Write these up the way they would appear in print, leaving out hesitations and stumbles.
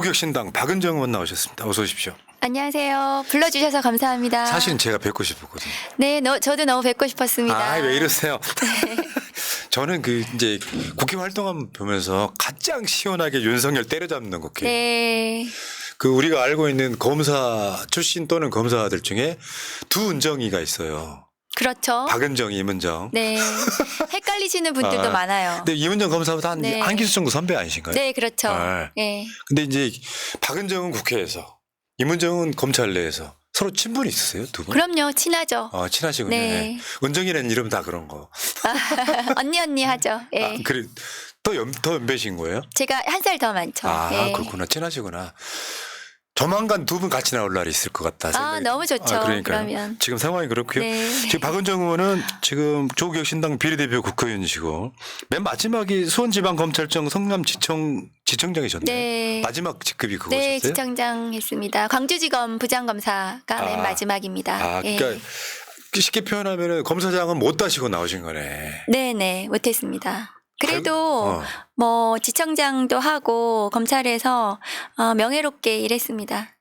국격신당 박은정 의원 나오셨습니다. 어서 오십시오. 안녕하세요. 불러주셔서 감사합니다. 사실은 제가 뵙고 싶었거든요. 네, 저도 너무 뵙고 싶었습니다. 아, 왜 이러세요? 저는 이제 국회 활동하면 보면서 가장 시원하게 윤석열 때려잡는 국회. 네. 우리가 알고 있는 검사 출신 또는 검사들 중에 두 은정이가 있어요. 그렇죠. 박은정, 임은정. 네. 헷갈리시는 분들도 많아요. 근데 임은정 검사보다 네. 한 기수 정도 선배 아니신가요? 네, 그렇죠. 네. 네. 근데 이제 박은정은 국회에서, 임은정은 검찰 내에서 서로 친분이 있으세요, 두 분? 그럼요. 친하죠. 친하시군요. 네. 네. 은정이라는 이름 다 그런 거. 언니 하죠. 예. 아, 그래. 더 연배신 거예요? 제가 한 살 더 많죠. 예. 그렇구나. 친하시구나. 조만간 두 분 같이 나올 날이 있을 것 같다. 생각이. 너무 좋죠. 그러니까요. 그러면. 지금 상황이 그렇고요. 네. 지금 박은정 의원은 지금 조국혁신당 비례대표 국회의원이시고 맨 마지막이 수원지방검찰청 성남지청장이셨네요. 네. 마지막 직급이 그거셨어요? 네, 지청장 했습니다. 광주지검 부장검사가 맨 마지막입니다. 그러니까 쉽게 표현하면 검사장은 못 다시고 나오신 거네. 네, 못했습니다. 그래도 뭐 지청장도 하고 검찰에서 명예롭게 일했습니다.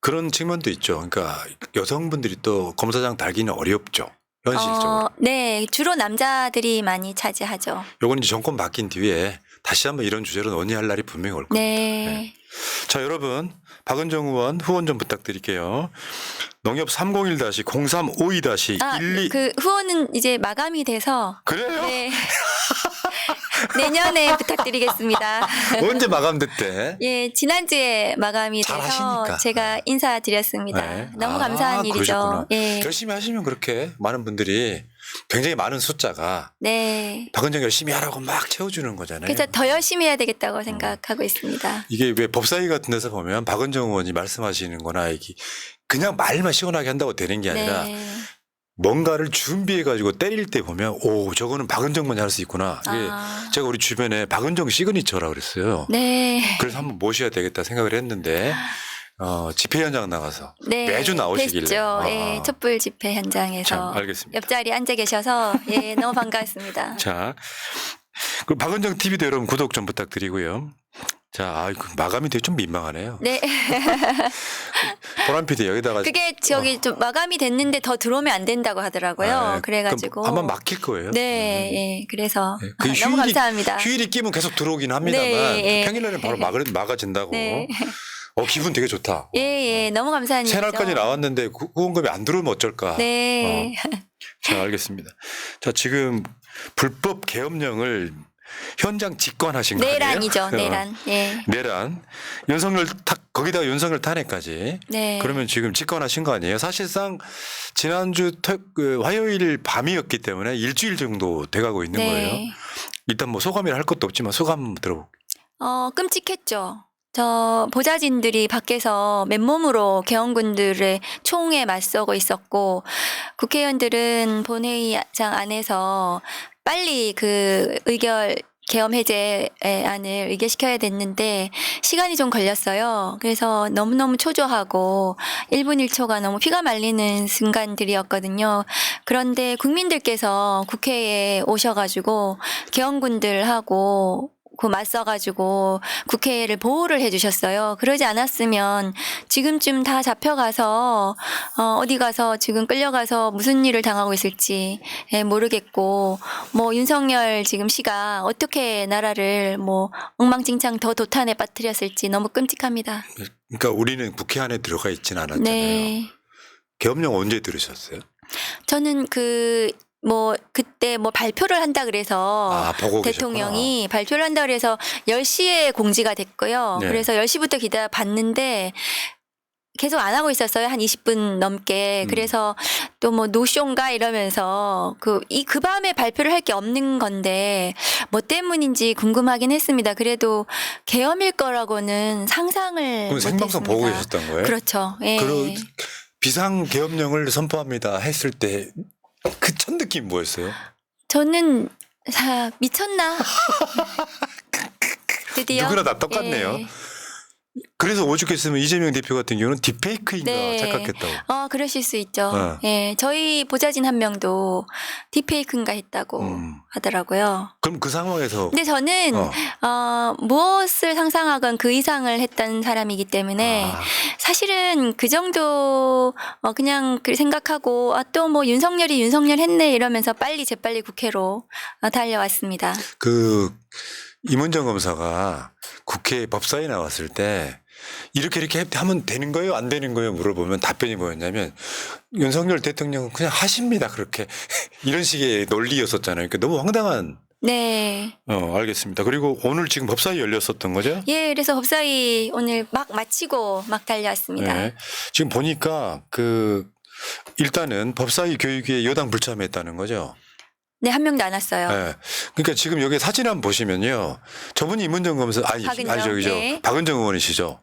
그런 측면도 있죠. 그러니까 여성분들이 또 검사장 달기는 어렵죠. 현실적으로. 네, 주로 남자들이 많이 차지하죠. 요건 이제 정권 바뀐 뒤에 다시 한번 이런 주제로 논의할 날이 분명히 올 겁니다. 네. 자, 여러분 박은정 의원 후원 좀 부탁드릴게요. 농협 301-0352-12 그 후원은 이제 마감이 돼서 그래요? 네. 내년에 부탁드리겠습니다. 언제 마감됐대? 예, 지난주에 마감이 돼서 잘하시니까. 제가 인사드렸습니다. 네. 너무 감사한 일이죠. 그러셨구나. 예. 열심히 하시면 그렇게 많은 분들이 굉장히 많은 숫자가 네. 박은정 열심히 하라고 막 채워주는 거잖아요. 그래서 더 열심히 해야 되겠다고 생각하고 있습니다. 이게 왜 법사위 같은 데서 보면 박은정 의원이 말씀하시는 거나 이게 그냥 말만 시원하게 한다고 되는 게 아니라 네. 뭔가를 준비해가지고 때릴 때 보면 저거는 박은정만이 할 수 있구나. 이게 제가 우리 주변에 박은정 시그니처라고 그랬어요. 네. 그래서 한번 모셔야 되겠다 생각을 했는데 집회 현장 나가서 네, 매주 나오시길래. 뵙죠. 예, 촛불 집회 현장에서 참, 알겠습니다. 옆자리에 앉아 계셔서 예, 너무 반갑습니다. 자, 그럼 박은정 TV도 여러분 구독 좀 부탁드리고요. 자, 마감이 되게 좀 민망하네요. 네. 보람 PD 여기다가 그게 좀 마감이 됐는데 더 들어오면 안 된다고 하더라고요. 그래가지고 아마 막힐 거예요. 네, 예. 그래서 그 너무 감사합니다. 휴일이 끼면 계속 들어오긴 합니다만 네, 예. 평일날은 바로 막아진다고. 네. 기분 되게 좋다. 예, 너무 감사한 일이죠. 새날까지 나왔는데 후원금이 안 들어오면 어쩔까. 네. 자, 알겠습니다. 자, 지금 불법 계엄령을 현장 직관하신 거 아니에요? 내란이죠, 내란. 예. 내란. 거기다가 윤석열 탄핵까지. 네. 그러면 지금 직관하신 거 아니에요? 사실상 지난주 화요일 밤이었기 때문에 일주일 정도 돼가고 있는 네. 거예요. 일단 뭐 소감이라 할 것도 없지만 소감 한번 들어볼게요. 끔찍했죠. 저 보좌진들이 밖에서 맨몸으로 계엄군들의 총에 맞서고 있었고 국회의원들은 본회의장 안에서 빨리 그 계엄 해제 안을 의결시켜야 됐는데 시간이 좀 걸렸어요. 그래서 너무너무 초조하고 1분 1초가 너무 피가 말리는 순간들이었거든요. 그런데 국민들께서 국회에 오셔가지고 계엄군들하고 맞서가지고 국회를 보호를 해주셨어요. 그러지 않았으면 지금쯤 다 잡혀가서 어디 가서 지금 끌려가서 무슨 일을 당하고 있을지 모르겠고 뭐 윤석열 지금 씨가 어떻게 나라를 뭐 엉망진창 더 도탄에 빠뜨렸을지 너무 끔찍합니다. 그러니까 우리는 국회 안에 들어가 있지는 않았잖아요. 네. 계엄령 언제 들으셨어요? 저는 그때 발표를 한다 그래서 보고 대통령이 발표를 한다 그래서 10시에 공지가 됐고요. 네. 그래서 10시부터 기다려 봤는데 계속 안 하고 있었어요. 한 20분 넘게. 그래서 또 노쇼인가 이러면서 그 밤에 발표를 할 게 없는 건데 뭐 때문인지 궁금하긴 했습니다. 그래도 계엄일 거라고는 상상을 그럼 생방송 못했습니다. 보고 계셨던 거예요? 그렇죠. 예. 비상 계엄령을 선포합니다 했을 때 그 첫 느낌 뭐였어요? 저는 미쳤나? 드디어 누구나 다 똑같네요. 예. 그래서 오죽했으면 이재명 대표 같은 경우는 딥페이크인가 네. 착각했다고. 그러실 수 있죠. 예, 저희 보좌진 한 명도 딥페이크인가 했다고 하더라고요. 그럼 그 상황에서 근데 저는 무엇을 상상하건 그 이상을 했던 사람이기 때문에 사실은 그 정도 그냥 그 생각하고 또 뭐 윤석열 했네 이러면서 재빨리 국회로 달려왔습니다. 그 임원정 검사가 국회 법사위 나왔을 때 이렇게 하면 되는 거예요? 안 되는 거예요? 물어보면 답변이 뭐였냐면 윤석열 대통령은 그냥 하십니다. 그렇게 이런 식의 논리였었잖아요. 그러니까 너무 황당한. 네. 알겠습니다. 그리고 오늘 지금 법사위 열렸었던 거죠? 예, 그래서 법사위 오늘 막 마치고 막 달려왔습니다. 네. 지금 보니까 일단은 법사위 교육에 여당 불참했다는 거죠? 네, 한 명도 안 왔어요. 네. 그러니까 지금 여기 사진 한번 보시면요. 저분이 임원정 검사, 네. 박은정 의원이시죠?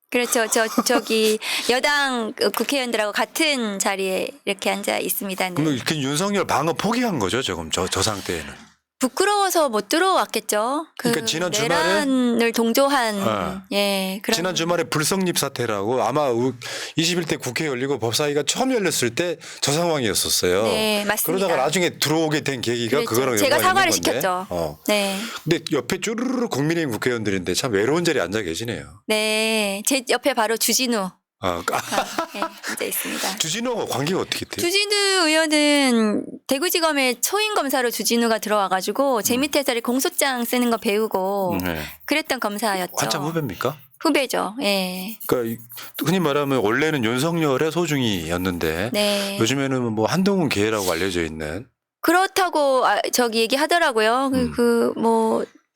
그렇죠. 저기 여당 국회의원들하고 같은 자리에 이렇게 앉아 있습니다. 네. 그럼 윤석열 방어 포기한 거죠, 지금 저 상태에는. 부끄러워서 못 들어왔겠죠. 그러니까 지난 주말에 내란을 동조한 그런 지난 주말에 불성립 사태라고 아마 21대 국회 열리고 법사위가 처음 열렸을 때 저 상황이었었어요. 네, 맞습니다. 그러다가 나중에 들어오게 된 계기가 그랬죠. 그거랑 제가 연관이 사과를 있는 건데. 시켰죠. 네. 근데 옆에 쭈르르 국민의힘 국회의원들인데 참 외로운 자리에 앉아 계시네요. 네. 제 옆에 바로 주진우 네, 앉아 있습니다. 주진우하고 관계가 어떻게 돼요? 주진우 의원은 대구지검에 초임 검사로 주진우가 들어와가지고 제 밑에서 공소장 쓰는 거 배우고 그랬던 검사였죠. 한참 후배입니까? 후배죠. 예. 그러니까 흔히 말하면 원래는 윤석열의 소중이였는데 네. 요즘에는 뭐 한동훈 계라고 알려져 있는. 그렇다고 저기 얘기하더라고요.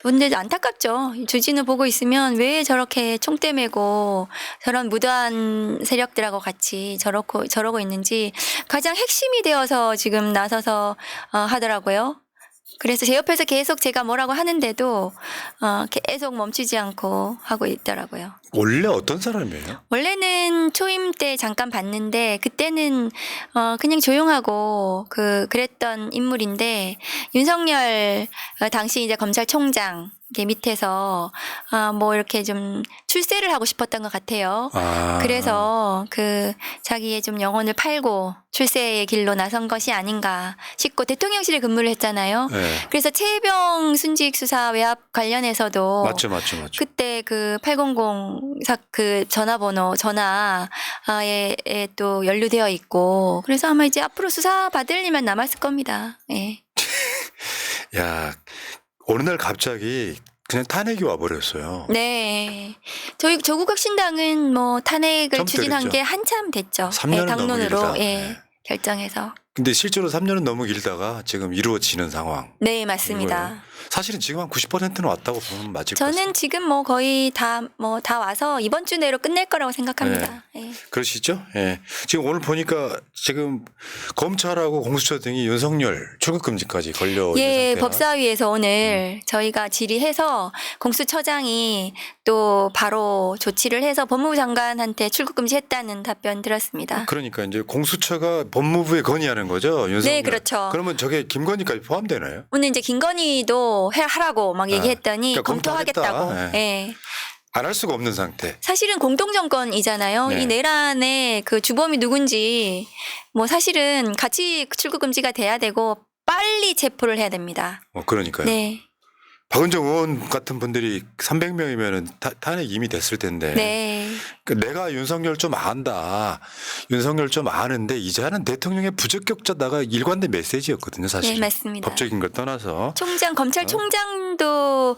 근데 안타깝죠. 주진우 보고 있으면 왜 저렇게 총대 메고 저런 무도한 세력들하고 같이 저러고 있는지 가장 핵심이 되어서 지금 나서서 하더라고요. 그래서 제 옆에서 계속 제가 뭐라고 하는데도 계속 멈추지 않고 하고 있더라고요. 원래 어떤 사람이에요? 원래는 초임 때 잠깐 봤는데 그때는 그냥 조용하고 그랬던 인물인데 윤석열 당시 이제 검찰총장 밑에서 뭐 이렇게 좀 출세를 하고 싶었던 것 같아요. 그래서 자기의 좀 영혼을 팔고 출세의 길로 나선 것이 아닌가 싶고 대통령실에 근무를 했잖아요. 네. 그래서 최혜병 순직 수사 외압 관련해서도 맞죠. 그때 800 전화에 또 연루되어 있고 그래서 아마 이제 앞으로 수사 받을 일만 남았을 겁니다. 예. 야, 어느 날 갑자기 그냥 탄핵이 와버렸어요. 네. 저희 조국혁신당은 뭐 탄핵을 추진한 됐죠. 게 한참 됐죠. 3년은 당론으로 너무 길다. 결정해서. 근데 실제로 3년은 너무 길다가 지금 이루어지는 상황. 네, 맞습니다. 이거예요. 사실은 지금 한 90%는 왔다고 보면 맞을 것 같습니다. 저는 지금 뭐 거의 다 와서 이번 주 내로 끝낼 거라고 생각합니다. 예. 그러시죠? 예. 지금 오늘 보니까 지금 검찰하고 공수처 등이 윤석열 출국금지까지 걸려 있는 예, 상태라. 법사위에서 오늘 저희가 질의해서 공수처장이 또 바로 조치를 해서 법무부 장관한테 출국금지했다는 답변 들었습니다. 그러니까 이제 공수처가 법무부에 건의하는 거죠, 윤석열. 네, 그렇죠. 그러면 저게 김건희까지 포함되나요? 오늘 이제 김건희도 하라고 막 얘기했더니 그러니까 검토하겠다고. 검토하겠다. 예. 안 할 수가 없는 상태. 사실은 공동정권이잖아요. 네. 이 내란의 주범이 누군지 뭐 사실은 같이 출국금지가 돼야 되고 빨리 체포를 해야 됩니다. 그러니까요. 네. 박은정 의원 같은 분들이 300명이면 탄핵 이미 됐을 텐데. 네. 내가 윤석열 좀 안다. 윤석열 좀 아는데 이제는 대통령의 부적격자다가 일관된 메시지였거든요, 사실. 네, 맞습니다. 법적인 걸 떠나서. 검찰총장도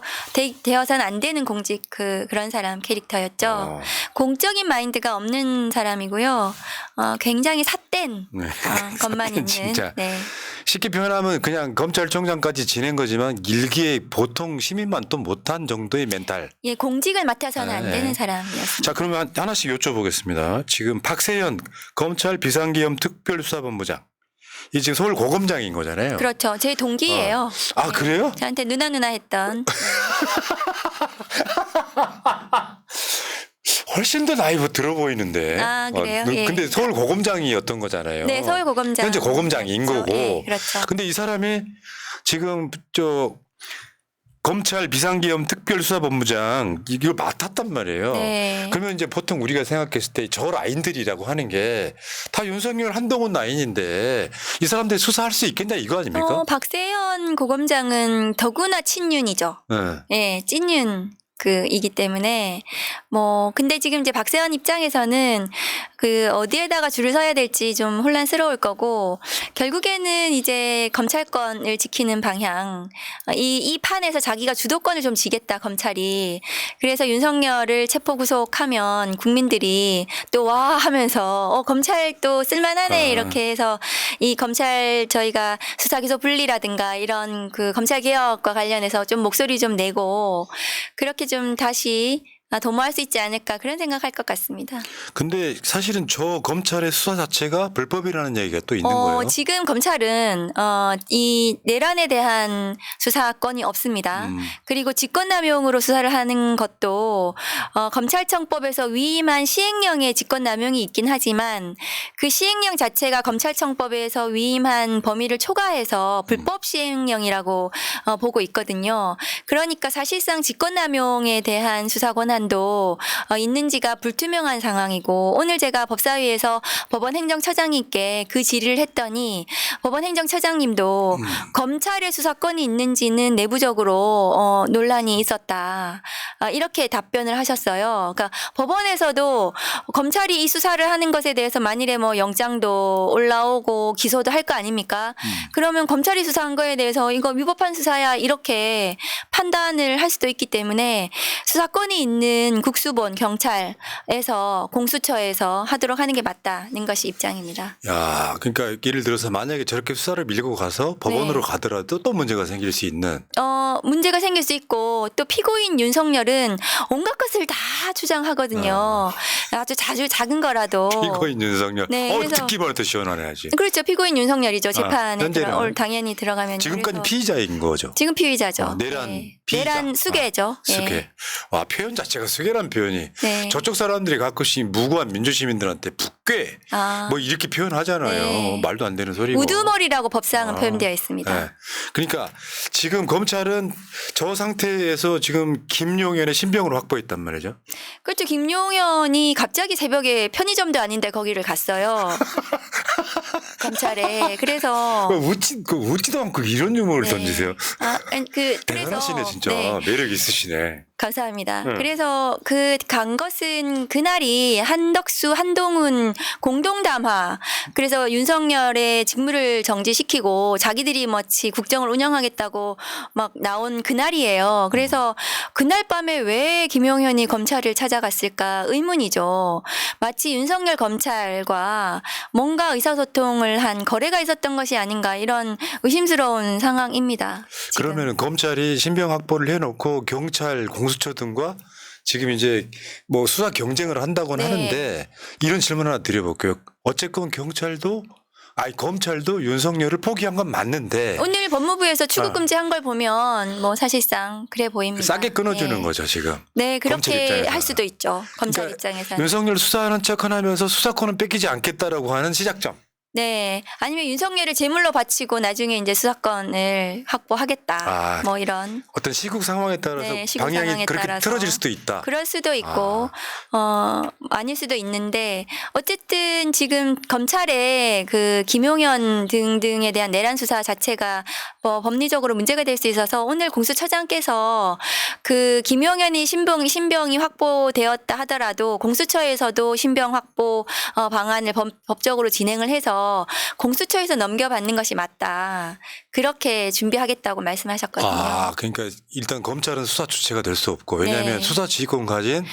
되어서는 안 되는 공직 그런 사람 캐릭터였죠. 공적인 마인드가 없는 사람이고요. 굉장히 삿된 것만 있는. 진짜. 네. 쉽게 표현하면 그냥 검찰총장까지 지낸 거지만 일기에 보통 시민만 또 못한 정도의 멘탈. 예, 공직을 맡아서는 안 되는 사람이었습니다. 자, 그러면 하나씩 여쭤보겠습니다. 지금 박세현 검찰 비상기염 특별수사본부장. 이 지금 서울 고검장인 거잖아요. 그렇죠. 제 동기예요. 아, 그래요? 저한테 누나 했던. 훨씬 더 나이 들어 보이는데. 아, 그래요? 예. 근데 서울 고검장이었던 거잖아요. 네, 서울 고검장. 현재 고검장인 그렇죠. 거고. 예, 그렇죠. 근데 이 사람이 지금 검찰 비상계엄 특별수사본부장 이걸 맡았단 말이에요. 네. 그러면 이제 보통 우리가 생각했을 때 저 라인들이라고 하는 게 다 윤석열 한동훈 라인인데 이 사람들 수사할 수 있겠냐 이거 아닙니까? 박세현 고검장은 더구나 친윤이죠. 네. 예, 찐윤. 이기 때문에 근데 지금 이제 박세현 입장에서는 어디에다가 줄을 서야 될지 좀 혼란스러울 거고 결국에는 이제 검찰권을 지키는 방향 이 판에서 자기가 주도권을 좀 쥐겠다 검찰이. 그래서 윤석열을 체포 구속하면 국민들이 또 와 하면서 검찰 또 쓸만하네 이렇게 해서 이 검찰 저희가 수사 기소 분리라든가 이런 검찰 개혁과 관련해서 좀 목소리 좀 내고 그렇게 좀 다시 도모할 수 있지 않을까 그런 생각할 것 같습니다. 근데 사실은 저 검찰의 수사 자체가 불법이라는 얘기가 또 있는 거예요. 지금 검찰은 이 내란에 대한 수사권이 없습니다. 그리고 직권남용으로 수사를 하는 것도 검찰청법에서 위임한 시행령의 직권남용이 있긴 하지만 그 시행령 자체가 검찰청법에서 위임한 범위를 초과해서 불법 시행령이라고 보고 있거든요. 그러니까 사실상 직권남용에 대한 수사 권한 도 있는지가 불투명한 상황이고 오늘 제가 법사위에서 법원 행정처장님께 그 질의를 했더니 법원 행정처장님도 검찰의 수사권이 있는지는 내부적으로 논란이 있었다. 이렇게 답변을 하셨어요. 그러니까 법원에서도 검찰이 이 수사를 하는 것에 대해서 만일에 영장도 올라오고 기소도 할 거 아닙니까? 그러면 검찰이 수사한 거에 대해서 이거 위법한 수사야 이렇게 판단을 할 수도 있기 때문에 수사권이 있는 국수본 경찰에서 공수처에서 하도록 하는 게 맞다는 것이 입장입니다. 야, 그러니까 예를 들어서 만약에 저렇게 수사를 밀고 가서 법원으로 가더라도 또 문제가 생길 수 있는. 문제가 생길 수 있고 또 피고인 윤석열은 온갖 것을 다 주장하거든요. 아주 작은 거라도. 피고인 윤석열. 네, 그래서 듣기만 해도 시원하네야지. 그렇죠. 피고인 윤석열이죠. 재판에 현재는 당연히 들어가면. 지금까지 피의자인 거죠. 지금 피의자죠. 내란 피의자. 내란 수괴죠. 수괴. 네. 와, 표현 자체가 수괴란 표현이 네. 저쪽 사람들이 가끔씩 무고한 민주시민들한테 북괴 이렇게 표현하잖아요. 네. 말도 안 되는 소리고. 우두머리라고 법상은 표현되어 있습니다. 네. 그러니까 지금 검찰은 저 상태에서 지금 김용현의 신병으로 확보했단 말이죠. 그렇죠. 김용현이 갑자기 새벽에 편의점도 아닌데 거기를 갔어요. 검찰에. 그래서 웃지도 않고 이런 유머를 네. 던지세요. 그래서 대단하시네 진짜. 네. 매력 있으시네. 감사합니다. 네. 그래서 간 것은 그날이 한덕수, 한동훈 공동담화. 그래서 윤석열의 직무를 정지시키고 자기들이 마치 국정을 운영하겠다고 막 나온 그날이에요. 그래서 그날 밤에 왜 김용현이 검찰을 찾아갔을까 의문이죠. 마치 윤석열 검찰과 뭔가 의사소통을 한 거래가 있었던 것이 아닌가 이런 의심스러운 상황입니다. 지금. 그러면 검찰이 신병 확보를 해놓고 경찰 공수처 등과 지금 이제 수사 경쟁을 한다고는 네. 하는데 이런 질문 하나 드려볼게요. 어쨌건 검찰도 윤석열을 포기한 건 맞는데 오늘 법무부에서 출국 금지한 걸 보면 사실상 그래 보입니다. 싸게 끊어주는 네. 거죠 지금. 네, 검찰 그렇게 입장에서는. 할 수도 있죠. 검찰 그러니까 입장에서는. 윤석열 수사하는 척하면서 수사권은 뺏기지 않겠다라고 하는 시작점. 네, 아니면 윤석열을 제물로 바치고 나중에 이제 수사권을 확보하겠다. 이런. 어떤 시국 상황에 따라서 네, 시국 방향이 상황에 그렇게 따라서. 틀어질 수도 있다. 그럴 수도 있고, 아닐 수도 있는데, 어쨌든 지금 검찰의 김용현 등등에 대한 내란 수사 자체가 법리적으로 문제가 될 수 있어서 오늘 공수처장께서 김용현이 신병이 확보되었다 하더라도 공수처에서도 신병 확보 방안을 법적으로 진행을 해서 공수처에서 넘겨받는 것이 맞다. 그렇게 준비하겠다고 말씀하셨거든요. 그러니까 일단 검찰은 수사 주체가 될 수 없고 왜냐하면 네. 수사 지휘권 가진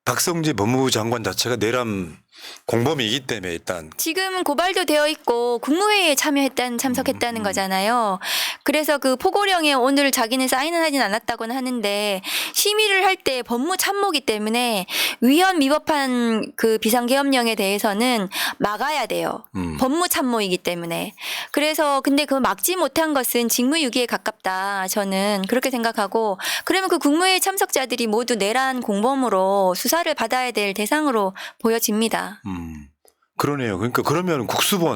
박성재 법무부 장관 자체가 내란 공범이기 때문에 일단 지금 고발도 되어 있고 국무회의에 참석했다는 거잖아요. 그래서 포고령에 오늘 자기는 사인은 하진 않았다고는 하는데 심의를 할 때 법무 참모기 때문에 위헌 위법한 비상계엄령에 대해서는 막아야 돼요. 법무 참모이기 때문에. 그래서 근데 막지 못한 것은 직무유기에 가깝다. 저는 그렇게 생각하고 그러면 국무회의 참석자들이 모두 내란 공범으로 수사를 받아야 될 대상으로 보여집니다. 그러네요. 그러니까 그러면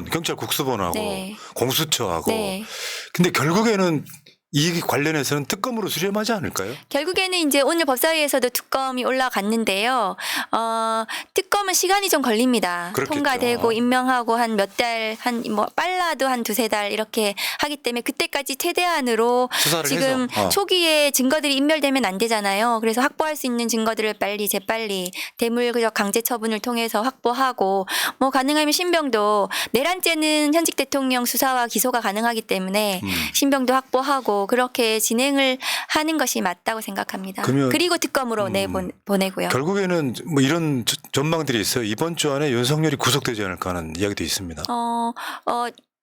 경찰 국수본하고 네. 공수처하고 네. 근데 결국에는 이 관련해서는 특검으로 수렴하지 않을까요? 결국에는 이제 오늘 법사위에서도 특검이 올라갔는데요. 특검은 시간이 좀 걸립니다. 그렇겠죠. 통과되고 임명하고 한 몇 달, 빨라도 한 두세 달 이렇게 하기 때문에 그때까지 최대한으로 수사를 지금 해서. 초기에 증거들이 인멸되면 안 되잖아요. 그래서 확보할 수 있는 증거들을 재빨리 대물적 강제 처분을 통해서 확보하고 뭐 가능하면 신병도 내란죄는 현직 대통령 수사와 기소가 가능하기 때문에 신병도 확보하고 그렇게 진행을 하는 것이 맞다고 생각합니다. 그러면- 그리고 특검으로 보내고요. 결국에는 뭐 이런 전망들이 있어요. 이번 주 안에 윤석열이 구속되지 않을까 하는 이야기도 있습니다.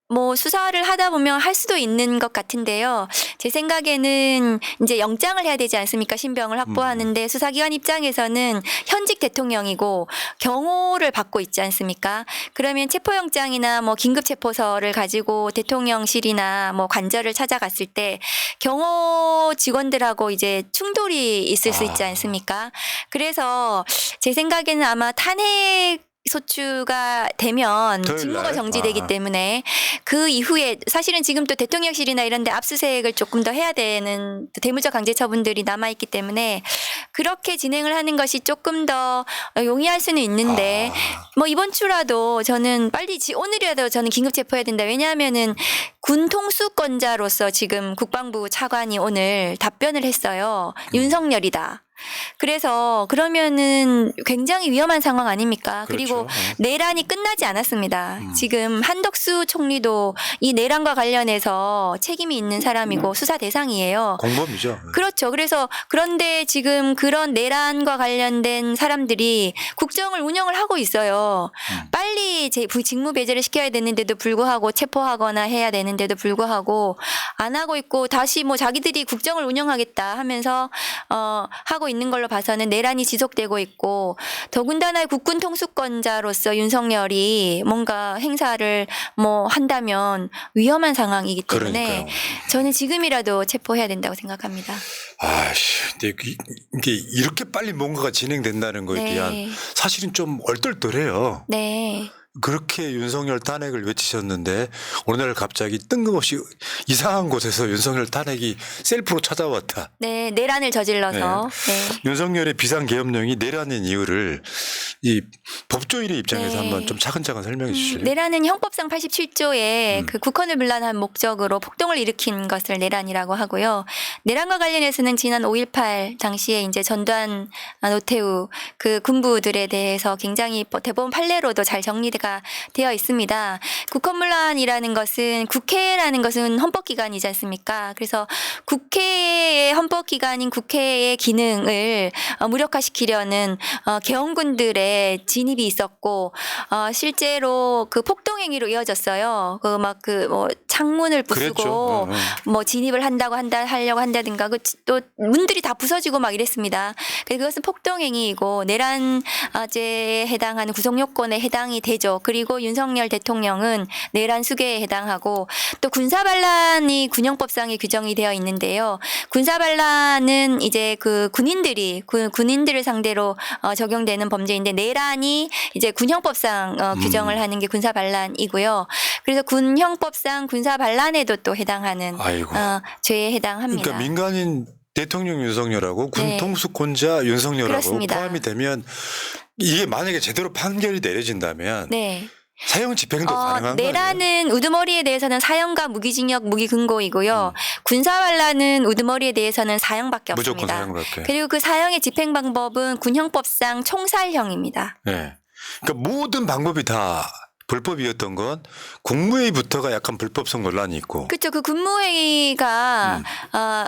뭐 수사를 하다 보면 할 수도 있는 것 같은데요. 제 생각에는 이제 영장을 해야 되지 않습니까? 신병을 확보하는데 수사기관 입장에서는 현직 대통령이고 경호를 받고 있지 않습니까? 그러면 체포영장이나 뭐 긴급체포서를 가지고 대통령실이나 뭐 관저를 찾아갔을 때 경호 직원들하고 이제 충돌이 있을 수 있지 않습니까? 그래서 제 생각에는 아마 탄핵 소추가 되면 토요일 직무가 날? 정지되기 때문에 그 이후에 사실은 지금 또 대통령실이나 이런 데 압수수색을 조금 더 해야 되는 대물적 강제 처분들이 남아있기 때문에 그렇게 진행을 하는 것이 조금 더 용이할 수는 있는데 뭐 이번 주라도 저는 빨리 오늘이라도 저는 긴급 체포해야 된다. 왜냐하면은 군 통수권자로서 지금 국방부 차관이 오늘 답변을 했어요. 윤석열이다. 그래서 그러면은 굉장히 위험한 상황 아닙니까? 그리고 그렇죠. 내란이 끝나지 않았습니다. 지금 한덕수 총리도 이 내란과 관련해서 책임이 있는 사람이고 수사 대상이에요. 공범이죠. 그렇죠. 그래서 그런데 지금 그런 내란과 관련된 사람들이 국정을 운영을 하고 있어요. 빨리 직무 배제를 시켜야 되는데도 불구하고 체포하거나 해야 되는데도 불구하고 안 하고 있고 다시 뭐 자기들이 국정을 운영하겠다 하면서 하고 있는 걸로 봐서는 내란이 지속되고 있고 더군다나 국군 통수권자로서 윤석열이 뭔가 행사를 뭐 한다면 위험한 상황이기 때문에 그러니까요. 저는 지금이라도 체포해야 된다고 생각합니다. 근데 이게 이렇게 빨리 뭔가가 진행된다는 거에 네. 대한 사실은 좀 얼떨떨해요. 네. 그렇게 윤석열 탄핵을 외치셨는데 오늘 갑자기 뜬금없이 이상한 곳에서 윤석열 탄핵이 셀프로 찾아왔다. 네, 내란을 저질러서. 네. 윤석열의 비상계엄령이 내란인 이유를 이 법조인의 입장에서 네. 한번 좀 차근차근 설명해 주실래요? 내란은 형법상 87조에 그 국헌을 분란한 목적으로 폭동을 일으킨 것을 내란이라고 하고요. 내란과 관련해서는 지난 5.18 당시에 이제 전두환, 노태우 그 군부들에 대해서 굉장히 대법원 판례로도 잘 정리가 되어 있습니다. 국헌문란이라는 것은 국회라는 것은 헌법기관이지 않습니까? 그래서 국회의 헌법기관인 국회의 기능을 무력화시키려는 계엄군들의 진입이 있었고 실제로 그 폭동행위로 이어졌어요. 뭐 창문을 부수고 그랬죠. 뭐 진입을 하려고 한다든가 또 문들이 다 부서지고 막 이랬습니다. 그것은 폭동행위이고 내란죄에 해당하는 구성요건에 해당이 되죠. 그리고 윤석열 대통령은 내란 수괴에 해당하고 또 군사반란이 군형법상에 규정이 되어 있는데요. 군사반란은 이제 그 군인들을 상대로 적용되는 범죄인데 내란이 이제 군형법상 규정을 하는 게 군사반란이고요. 그래서 군형법상 군사반란에도 또 해당하는 죄에 해당합니다. 그러니까 민간인 대통령 윤석열하고 네. 군통수권자 윤석열하고 그렇습니다. 포함이 되면 이게 만약에 제대로 판결이 내려진다면 네. 사형 집행도 가능한 거예요. 내란은 우두머리에 대해서는 사형과 무기징역, 무기금고이고요. 군사반란은 우두머리에 대해서는 사형밖에 무조건 없습니다. 사형밖에. 그리고 그 사형의 집행 방법은 군형법상 총살형입니다. 네. 그러니까 모든 방법이 다 불법이었던 건 국무회의부터가 약간 불법성 논란이 있고. 그렇죠. 그 군무회의가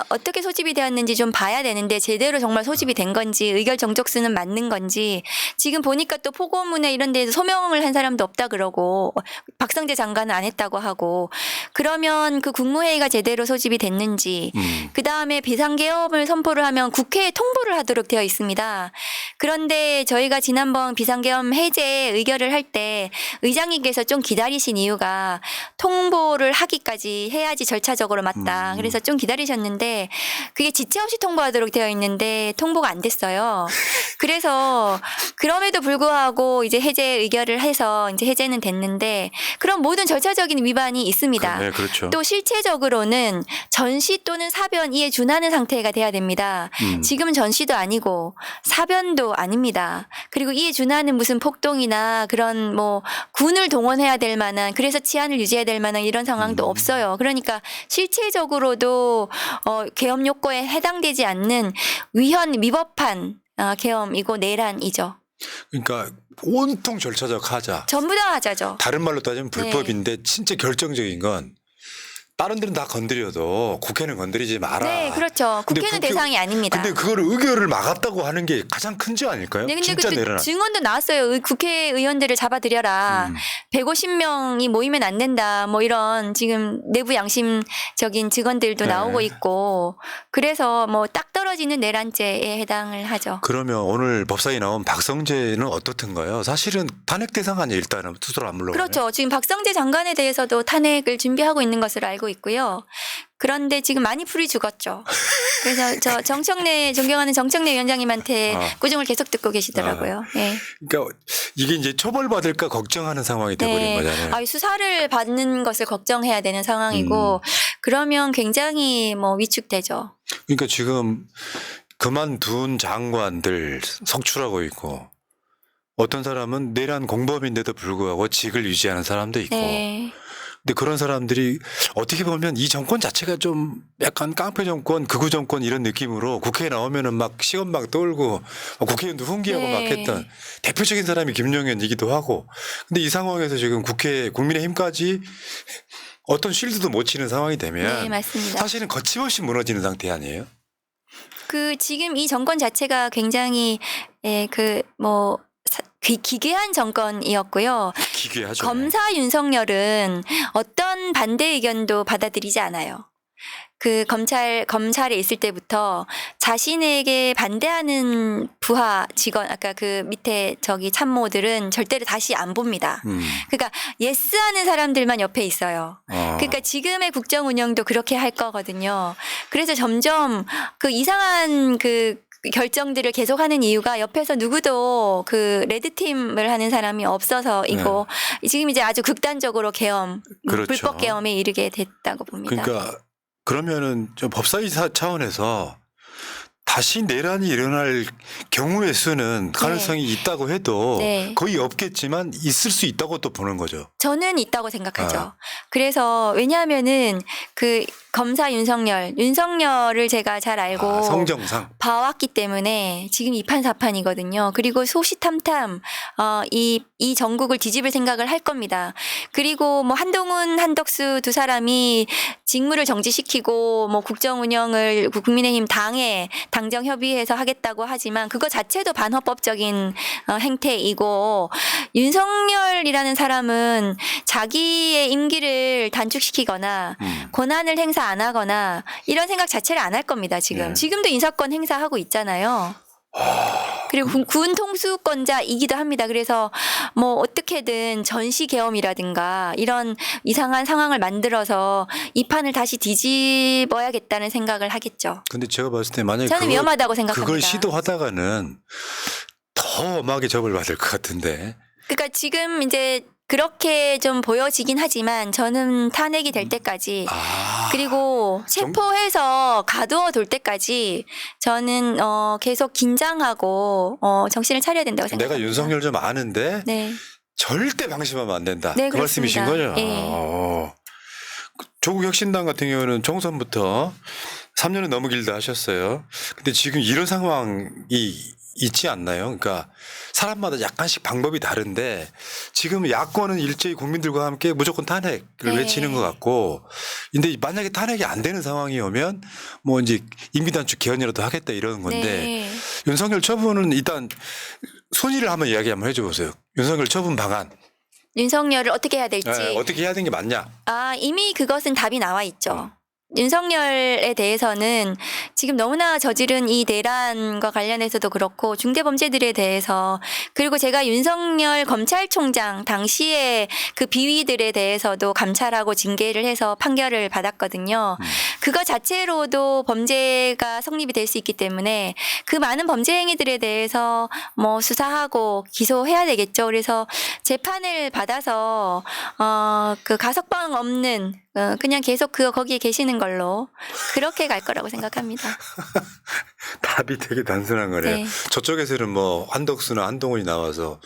어떻게 소집이 되었는지 좀 봐야 되는데 제대로 정말 소집이 된 건지 의결 정족수는 맞는 건지 지금 보니까 또 포고문에 이런 데서 소명을 한 사람도 없다 그러고 박성재 장관은 안 했다고 하고 그러면 그 국무회의가 제대로 소집이 됐는지 그다음에 비상계엄을 선포를 하면 국회에 통보를 하도록 되어 있습니다. 그런데 저희가 지난번 비상계엄 해제 의결을 할 때 의장님께서 좀 기다리신 이유가 통보를 하기까지 해야지 절차적으로 맞다. 그래서 좀 기다리셨는데 그게 지체 없이 통보하도록 되어 있는데 통보가 안 됐어요. 그래서 그럼에도 불구하고 이제 해제 의결을 해서 이제 해제는 됐는데 그런 모든 절차적인 위반이 있습니다. 네, 그렇죠. 또 실체적으로는 전시 또는 사변 이에 준하는 상태가 돼야 됩니다. 지금은 전시도 아니고 사변도 아닙니다. 그리고 이에 준하는 무슨 폭동이나 그런 뭐 군을 동원해야 될 만한 그래서 치안을 유지해야 될 만한 이런 상황도 없어요. 그러니까 실체적으로도 계엄 요건에 해당되지 않는 위헌 위법한 계엄이고 내란이죠. 그러니까 온통 절차적 하자. 전부 다 하자죠. 다른 말로 따지면 네. 불법인데 진짜 결정적인 건 다른 데는 다 건드려도 국회는 건드리지 마라. 네, 그렇죠. 근데 국회는 국회- 대상이 아닙니다. 근데 그걸 의결을 막았다고 하는 게 가장 큰 죄 아닐까요? 네, 근데 진짜 그때 내려놔. 증언도 나왔어요. 국회의원들을 잡아들여라. 150명이 모이면 안 된다. 뭐 이런 지금 내부 양심적인 증언들도 네. 나오고 있고 그래서 뭐 딱 떨어지는 내란죄에 해당을 하죠. 그러면 오늘 법사위 나온 박성재는 어떻든가요? 사실은 탄핵 대상 아니에요. 일단은 투소를 안 물러가요. 그렇죠. 지금 박성재 장관에 대해서도 탄핵을 준비하고 있는 것으로 알고 있고요. 그런데 지금 많이 풀이 죽었죠. 그래서 저 존경하는 정청래 위원장님한테 꾸중을 계속 듣고 계시더라고요. 네. 그러니까 이게 이제 처벌받을까 걱정하는 상황이 돼버린 거잖아요. 수사를 받는 것을 걱정해야 되는 상황이고 그러면 굉장히 뭐 위축되죠. 그러니까 지금 그만둔 장관들 속출하고 있고 어떤 사람은 내란 공범인데도 불구하고 직을 유지하는 사람도 있고 네. 근데 그런 사람들이 어떻게 보면 이 정권 자체가 좀 약간 깡패 정권, 극우 정권 이런 느낌으로 국회에 나오면은 막 시건 막 떨고 국회의원도 훈계하고 네. 막 했던 대표적인 사람이 김용현이기도 하고 근데 이 상황에서 지금 국민의힘까지 어떤 쉴드도 못 치는 상황이 되면 네, 맞습니다. 사실은 거침없이 무너지는 상태 아니에요? 지금 이 정권 자체가 굉장히 기괴한 정권이었고요. 기괴하죠. 검사 윤석열은 어떤 반대 의견도 받아들이지 않아요. 검찰에 있을 때부터 자신에게 반대하는 부하 직원, 아까 그 밑에 참모들은 절대로 다시 안 봅니다. 그러니까 예스 하는 사람들만 옆에 있어요. 그러니까 지금의 국정 운영도 그렇게 할 거거든요. 그래서 점점 이상한 결정들을 계속하는 이유가 옆에서 누구도 레드팀을 하는 사람이 없어서이고 지금 이제 아주 극단적으로 계엄, 그렇죠. 불법 계엄에 이르게 됐다고 봅니다. 그러니까 그러면은 저 법사위 차원에서 다시 내란이 일어날 경우의 수는 가능성이 있다고 해도 네. 거의 없겠지만 있을 수 있다고 또 보는 거죠. 저는 있다고 생각하죠. 그래서 왜냐하면은 검사 윤석열을 제가 잘 알고 성정상. 봐왔기 때문에 지금 이판사판이거든요. 그리고 소시탐탐 이 전국을 뒤집을 생각을 할 겁니다. 그리고 뭐 한동훈, 한덕수 두 사람이 직무를 정지시키고 뭐 국정 운영을 국민의힘 당정 협의해서 하겠다고 하지만 그거 자체도 반헌법적인 행태이고 윤석열이라는 사람은 자기의 임기를 단축시키거나 권한을 행사 안 하거나 이런 생각 자체를 안 할 겁니다. 지금도 인사권 행사하고 있잖아요. 그리고 군 통수권자이기도 합니다. 그래서 뭐 어떻게든 전시 계엄이라든가 이런 이상한 상황을 만들어서 이 판을 다시 뒤집어야겠다는 생각을 하겠죠. 근데 제가 봤을 때 만약에 저는 위험하다고 생각합니다. 그걸 시도하다가는 더 엄하게 처벌받을 것 같은데. 그러니까 지금 이제 그렇게 좀 보여지긴 하지만 저는 탄핵이 될 때까지 그리고 체포해서 가두어둘 때까지 저는 계속 긴장하고 정신을 차려야 된다고 생각합니다. 내가 윤석열 좀 아는데 네. 절대 방심하면 안 된다. 네, 그 말씀이신 그렇습니다. 거죠? 예. 조국 혁신당 같은 경우는 총선부터 3년은 너무 길다 하셨어요. 근데 지금 이런 상황이 있지 않나요? 그러니까 사람마다 약간씩 방법이 다른데 지금 야권은 일제히 국민들과 함께 무조건 탄핵을 네. 외치는 것 같고 근데 만약에 탄핵이 안 되는 상황이 오면 뭐 이제 임기단축 개헌이라도 하겠다 이러는 건데 네. 윤석열 처분은 일단 순위를 한번 이야기 한번 해줘 보세요. 윤석열 처분 방안. 윤석열을 어떻게 해야 될지. 어떻게 해야 되는 게 맞냐? 이미 그것은 답이 나와 있죠. 윤석열에 대해서는 지금 너무나 저지른 이 내란과 관련해서도 그렇고 중대범죄들에 대해서 그리고 제가 윤석열 검찰총장 당시에 그 비위들에 대해서도 감찰하고 징계를 해서 판결을 받았거든요. 그거 자체로도 범죄가 성립이 될 수 있기 때문에 그 많은 범죄 행위들에 대해서 뭐 수사하고 기소해야 되겠죠. 그래서 재판을 받아서 그 가석방 없는 그냥 계속 거기에 계시는 걸로 그렇게 갈 거라고 생각합니다. 답이 되게 단순한 거네요. 네. 저쪽에서는 뭐 한덕수나 한동훈이 나와서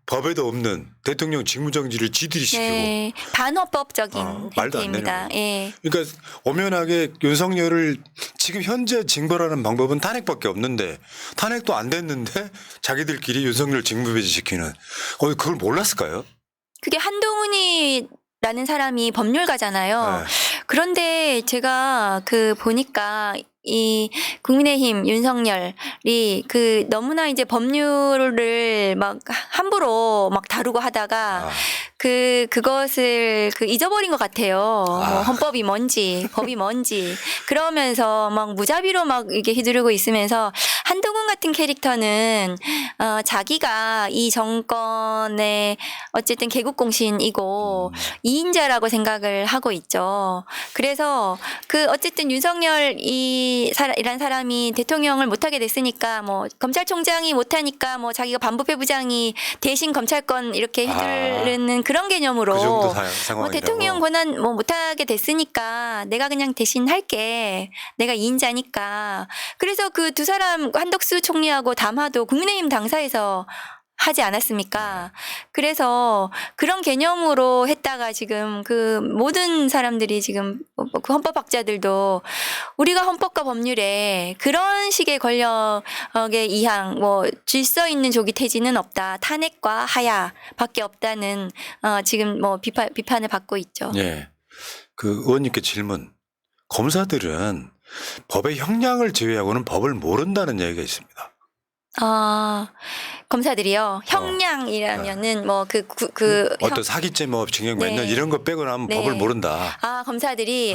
법에도 없는 대통령 직무정지를 지들이 시키고 네, 반헌법적인 말도 안 행태입니다. 되는 예. 그러니까 엄연하게 윤석열을 지금 현재 징벌하는 방법은 탄핵밖에 없는데 탄핵도 안 됐는데 자기들끼리 윤석열 직무배제 시키는 그걸 몰랐을까요? 그게 한동훈이라는 사람이 법률가잖아요. 네. 그런데 제가 보니까 이 국민의힘 윤석열이 너무나 이제 법률을 막 함부로 막 다루고 하다가 그것을 잊어버린 것 같아요. 뭐 헌법이 뭔지, 법이 뭔지. 그러면서 막 무자비로 막 이게 휘두르고 있으면서 한동훈 같은 캐릭터는, 자기가 이 정권의 어쨌든 개국공신이고 이인자라고 생각을 하고 있죠. 그래서 어쨌든 이란 사람이 대통령을 못하게 됐으니까 뭐 검찰총장이 못하니까 뭐 자기가 반부패부장이 대신 검찰권 이렇게 휘두르는 그런 개념으로 그 정도 뭐 상황이라고. 대통령 권한 뭐 못하게 됐으니까 내가 그냥 대신 할게. 내가 2인자니까. 그래서 그 두 사람 한덕수 총리하고 담화도 국민의힘 당사에서 하지 않았습니까? 그래서 그런 개념으로 했다가 지금 모든 사람들이 지금 그 헌법학자들도 우리가 헌법과 법률에 그런 식의 권력의 이항, 뭐 질서 있는 조기 퇴진은 없다. 탄핵과 하야밖에 없다는 지금 뭐 비판을 받고 있죠. 예. 그 의원님께 질문. 검사들은 법의 형량을 제외하고는 법을 모른다는 얘기가 있습니다. 검사들이요. 형량이라면은 뭐 어떤 사기죄 뭐 징역 몇 년 네. 이런 거 빼고 나면 네. 법을 모른다. 검사들이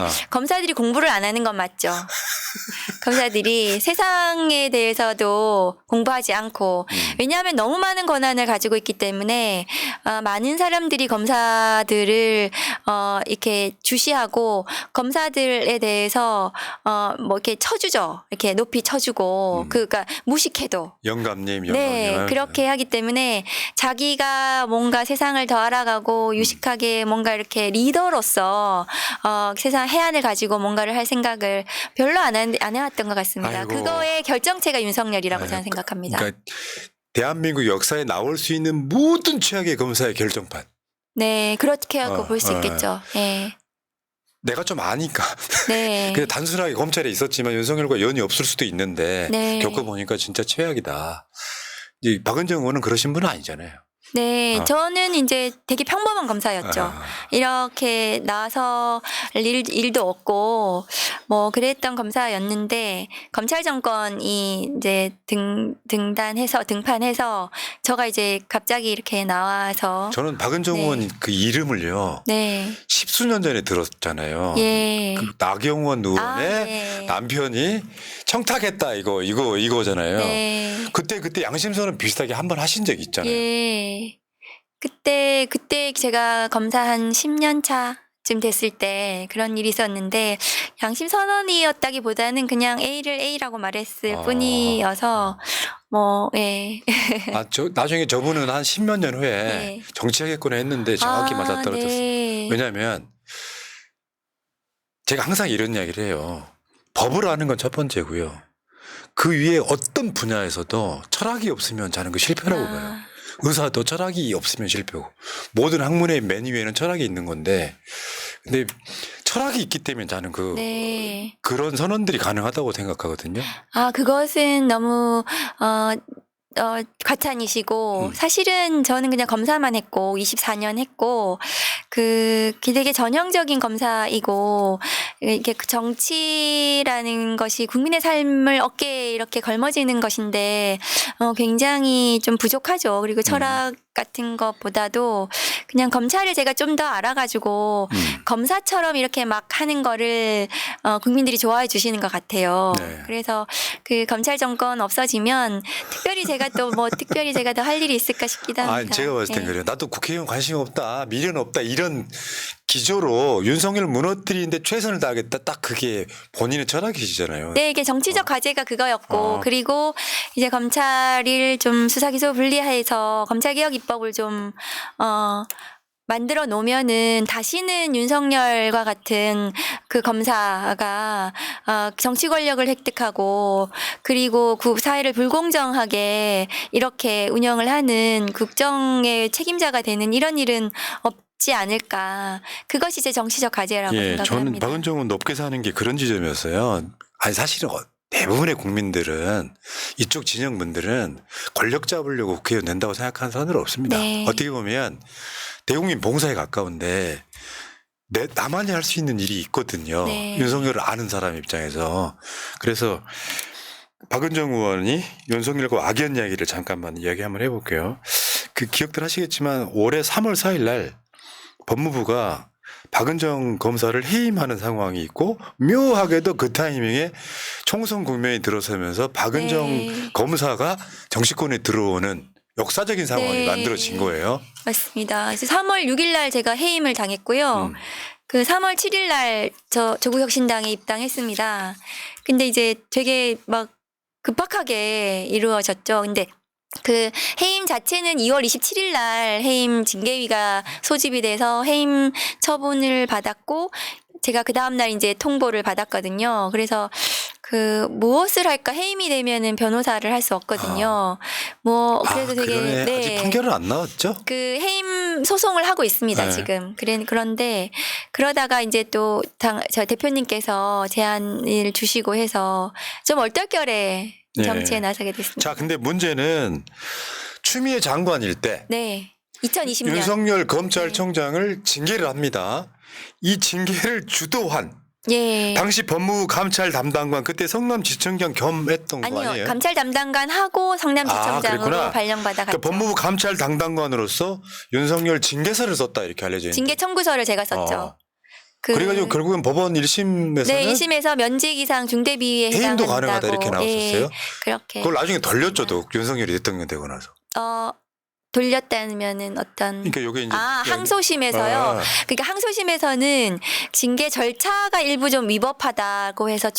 공부를 안 하는 건 맞죠. 검사들이 세상에 대해서도 공부하지 않고 왜냐하면 너무 많은 권한을 가지고 있기 때문에 많은 사람들이 검사들을 이렇게 주시하고 검사들에 대해서 뭐 이렇게 쳐주죠. 이렇게 높이 쳐주고 그러니까 무식해도 영감님, 네, 영감님. 그렇게 하기 때문에 자기가 뭔가 세상을 더 알아가고 유식하게 뭔가 이렇게 리더로서 세상 해안을 가지고 뭔가를 할 생각을 별로 안 해왔던 것 같습니다. 아이고. 그거의 결정체가 윤석열이라고 저는 생각합니다. 그러니까 대한민국 역사에 나올 수 있는 모든 최악의 검사의 결정판. 네, 그렇게 하고 볼 수 있겠죠. 네. 내가 좀 아니까. 네. 그냥 단순하게 검찰에 있었지만 윤석열과 연이 없을 수도 있는데 네. 겪어보니까 진짜 최악이다. 이 박은정 의원은 그러신 분은 아니잖아요. 네, 저는 이제 되게 평범한 검사였죠. 이렇게 나와서 일도 없고 뭐 그랬던 검사였는데 검찰 정권이 이제 등판해서 저가 이제 갑자기 이렇게 나와서 저는 박은정 의원 그 이름을요. 네. 십수년 전에 들었잖아요. 예. 그 나경원 의원의 네. 남편이 청탁했다 이거잖아요. 네. 그때 양심선언 비슷하게 한 번 하신 적이 있잖아요. 예. 그때 제가 검사 한 10년 차쯤 됐을 때 그런 일이 있었는데 양심 선언이었다기보다는 그냥 A를 A라고 말했을 뿐이어서 뭐 예. 나중에 저분은 한 10몇 년 후에 네. 정치하겠구나 했는데 정확히 맞아떨어졌어요. 네. 왜냐하면 제가 항상 이런 이야기를 해요. 법을 아는 건 첫 번째고요. 그 위에 어떤 분야에서도 철학이 없으면 저는 그 실패라고 봐요. 의사도 철학이 없으면 실패고 모든 학문의 맨 위에는 철학이 있는 건데 근데 철학이 있기 때문에 저는 네. 그런 선언들이 가능하다고 생각하거든요. 그것은 너무 과찬이시고 사실은 저는 그냥 검사만 했고 24년 했고 되게 전형적인 검사이고 이렇게 정치라는 것이 국민의 삶을 어깨에 이렇게 걸머지는 것인데 굉장히 좀 부족하죠. 그리고 철학 같은 것보다도 그냥 검찰을 제가 좀 더 알아가지고 검사처럼 이렇게 막 하는 거를 국민들이 좋아해 주시는 것 같아요. 네. 그래서 그 검찰 정권 없어지면 특별히 제가 또 뭐 특별히 제가 더 할 일이 있을까 싶기도 합니다. 아, 제가 봤을 땐 네. 그래요. 나도 국회의원 관심 없다, 미련 없다 이런 기조로 윤석열 무너뜨리는데 최선을 다하겠다. 딱 그게 본인의 철학이시잖아요. 네, 이게 정치적 과제가 그거였고, 어. 그리고 이제 검찰을 좀 수사기소 분리해서 검찰개혁 입법을 좀, 만들어 놓으면은 다시는 윤석열과 같은 그 검사가 정치 권력을 획득하고 그리고 사회를 불공정하게 이렇게 운영을 하는 국정의 책임자가 되는 이런 일은 없지 않을까. 그것이 제 정치적 과제라고 예, 생각을 저는 합니다. 박은정은 높게 사는 게 그런 지점이었어요. 아니 사실은 대부분의 국민들은 이쪽 진영분들은 권력 잡으려고 국회의원 된다고 생각하는 사람들은 없습니다. 네. 어떻게 보면 대국민 봉사에 가까운데 나만이 할 수 있는 일이 있거든요. 네. 윤석열을 아는 사람 입장에서. 그래서 박은정 의원이 윤석열과 악연 이야기를 잠깐만 이야기 한번 해볼게요. 그 기억들 하시겠지만 올해 3월 4일 날 법무부가 박은정 검사를 해임하는 상황이 있고 묘하게도 그 타이밍에 총선 국면이 들어서면서 박은정 네. 검사가 정치권에 들어오는 역사적인 상황이 네. 만들어진 거예요. 맞습니다. 이제 3월 6일 날 제가 해임을 당했고요. 그 3월 7일 날 조국혁신당에 입당했습니다. 근데 이제 되게 막 급박하게 이루어졌죠. 근데 그 해임 자체는 2월 27일 날 해임 징계위가 소집이 돼서 해임 처분을 받았고 제가 그 다음날 이제 통보를 받았거든요. 그래서 그 무엇을 할까 해임이 되면은 변호사를 할 수 없거든요. 뭐 그래서 되게 그러네. 아직 판결은 안 나왔죠? 그 해임 소송을 하고 있습니다. 네. 지금. 그런데 그러다가 이제 또 저 대표님께서 제안을 주시고 해서 좀 얼떨결에 네. 정치에 나서게 됐습니다. 자, 근데 문제는 추미애 장관일 때 네. 2020년. 윤석열 검찰총장을 징계를 합니다. 이 징계를 주도한 예. 당시 법무부 감찰 담당관 그때 성남지청장 겸했던 거 아니요. 아니에요? 감찰 담당관 하고 성남지청장으로 그랬구나. 발령받아 갔죠. 그러니까 법무부 감찰 담당관으로서 윤석열 징계서를 썼다 이렇게 알려져 있는데. 징계 청구서를 제가 썼죠. 그래가지고 결국은 법원 1심에서는 네, 1심에서 면직 이상 중대비위에 해임도 해당한다고. 가능하다 이렇게 나왔었어요. 예, 그렇게. 그걸 나중에 돌렸죠, 또 윤석열이 대통령 되고 나서. 돌렸다면은 어떤 그러니까 요게 이제 항소심에서요. 아, 그러니까 항소심에서는 징계 절차가 일부 좀 위법하다고 해서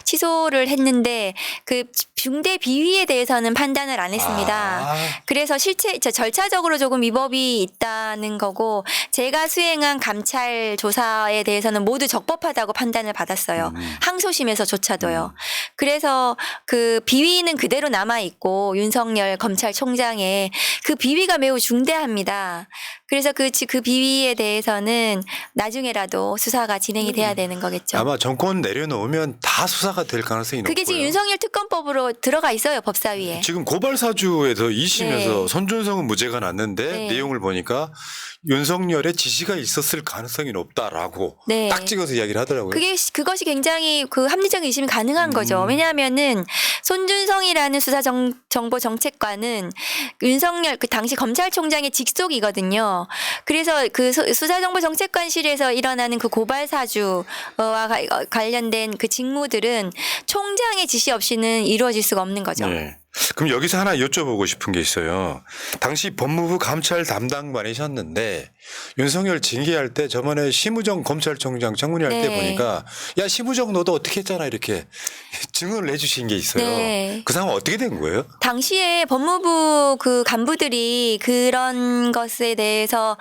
취소를 했는데 그 중대 비위에 대해서는 판단을 안 했습니다. 그래서 절차적으로 조금 위법이 있다는 거고 제가 수행한 감찰 조사에 대해서는 모두 적법하다고 판단을 받았어요. 항소심에서조차도요. 그래서 그 비위는 그대로 남아 있고 윤석열 검찰총장의 그 비위가 매우 중대합니다. 그래서 그 비위에 대해서는 나중에라도 수사가 진행이 돼야 되는 거겠죠. 아마 정권 내려놓으면 다 수사가 될 가능성이 높고요. 그게 지금 윤석열 특검법으로 들어가 있어요, 법사위에. 지금 고발 사주에서 2심에서 네. 손준성은 무죄가 났는데 네. 내용을 보니까 윤석열의 지시가 있었을 가능성이 높다라고 네. 딱 찍어서 이야기를 하더라고요. 그것이 굉장히 그 합리적인 의심이 가능한 거죠. 왜냐하면은 손준성이라는 수사정보정책관은 윤석열 그 당시 검찰총장의 직속이거든요. 그래서 그 수사정보정책관실에서 일어나는 그 고발 사주와 관련된 그 직무들은 총장의 지시 없이는 이루어질 수가 없는 거죠. 네. 그럼 여기서 하나 여쭤보고 싶은 게 있어요. 당시 법무부 감찰 담당관이셨는데 윤석열 징계할 때 저번에 심우정 검찰총장 청문회 할 때 네. 보니까 야 심우정 너도 어떻게 했잖아 이렇게 증언을 해주신 게 있어요. 네. 그 상황 어떻게 된 거예요? 당시에 법무부 그 간부들이 그런 것에 대해서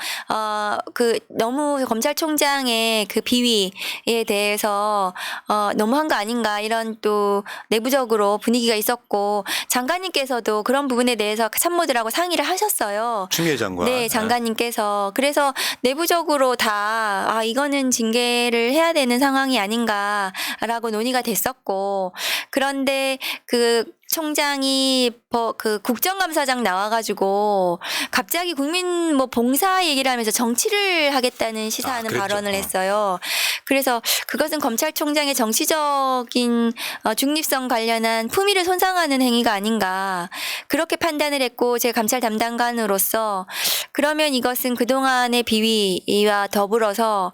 그 너무 검찰총장의 그 비위에 대해서 너무한 거 아닌가 이런 또 내부적으로 분위기가 있었고 장관님께서도 그런 부분에 대해서 참모들하고 상의를 하셨어요. 추미애 장관. 네, 장관님께서. 그래서 내부적으로 다, 이거는 징계를 해야 되는 상황이 아닌가라고 논의가 됐었고, 그런데 검찰총장이 그 국정감사장 나와가지고 갑자기 국민 뭐 봉사 얘기를 하면서 정치를 하겠다는 시사하는 그랬죠. 발언을 했어요. 그래서 그것은 검찰총장의 정치적인 중립성 관련한 품위를 손상하는 행위가 아닌가 그렇게 판단을 했고 제가 감찰 담당관으로서 그러면 이것은 그동안의 비위와 더불어서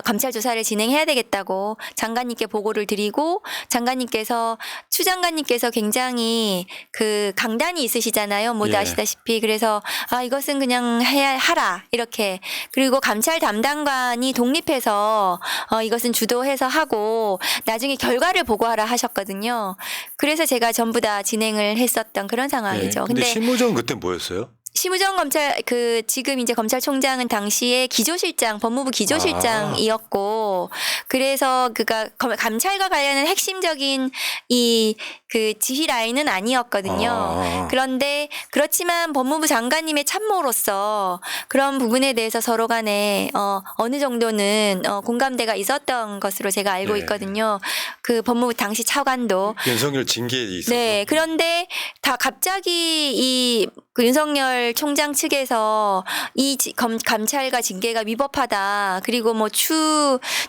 감찰 조사를 진행해야 되겠다고 장관님께 보고를 드리고 장관님께서 추 장관님께서 굉장히 그 강단이 있으시잖아요. 모두 예. 아시다시피 그래서 이것은 그냥 하라 이렇게 그리고 감찰 담당관이 독립해서 이것은 주도해서 하고 나중에 결과를 보고하라 하셨거든요. 그래서 제가 전부 다 진행을 했었던 그런 상황이죠. 근데 심우정 그때 뭐였어요? 심우정 지금 이제 검찰총장은 당시에 기조실장, 법무부 기조실장이었고, 그래서 그가 감찰과 관련한 핵심적인 그 지휘 라인은 아니었거든요. 그런데 그렇지만 법무부 장관님의 참모로서 그런 부분에 대해서 서로 간에 어느 정도는 공감대가 있었던 것으로 제가 알고 네. 있거든요. 그 법무부 당시 차관도. 윤석열 징계에 있어서. 네. 그런데 다 갑자기 그 윤석열 총장 측에서 감찰과 징계가 위법하다. 그리고 뭐